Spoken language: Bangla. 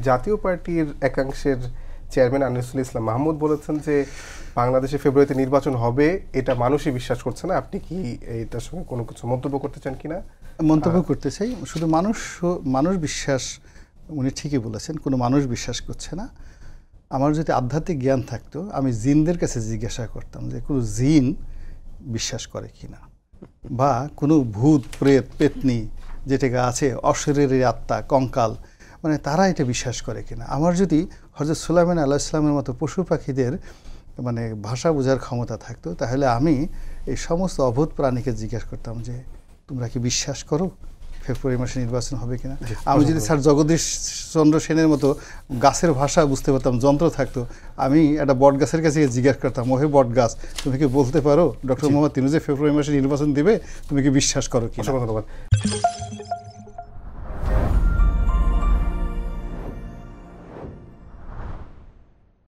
জাতীয় পার্টির একাংশের চেয়ারম্যান আনিসুল ইসলাম মাহমুদ বলেছেন যে বাংলাদেশে ফেব্রুয়ারিতে নির্বাচন হবে, এটা মানুষই বিশ্বাস করছে না। আপনি কি এটার সঙ্গে কোনো কিছু মন্তব্য করতে চান কিনা? মন্তব্য করতে চাই, শুধু মানুষ বিশ্বাস, উনি ঠিকই বলেছেন, কোনো মানুষ বিশ্বাস করছে না। আমার যদি আধ্যাত্মিক জ্ঞান থাকতো আমি জিনদের কাছে জিজ্ঞাসা করতাম যে কোনো জিন বিশ্বাস করে কিনা, বা কোনো ভূত প্রেত পেতনি যেটা আছে অশরীরী আত্মা কঙ্কাল, মানে তারা এটা বিশ্বাস করে কিনা। আমার যদি হযরত সুলাইমান আলাইহিস সালামের মতো পশু পাখিদের মানে ভাষা বোঝার ক্ষমতা থাকতো, তাহলে আমি এই সমস্ত অভূত প্রাণীকে জিজ্ঞাসা করতাম যে তোমরা কি বিশ্বাস করো ফেব্রুয়ারি মাসে নির্বাচন হবে কিনা। আমি যদি স্যার জগদীশ চন্দ্র সেনের মতো গাছের ভাষা বুঝতে পারতাম, যন্ত্র থাকতো, আমি একটা বট গাছের কাছে জিজ্ঞাসা করতাম, ওহে বট গাছ তুমি কি বলতে পারো ডক্টর মোহাম্মদ ইউনূস যে ফেব্রুয়ারি মাসে নির্বাচন দিবে, তুমি কি বিশ্বাস করো কিনা। ধন্যবাদ।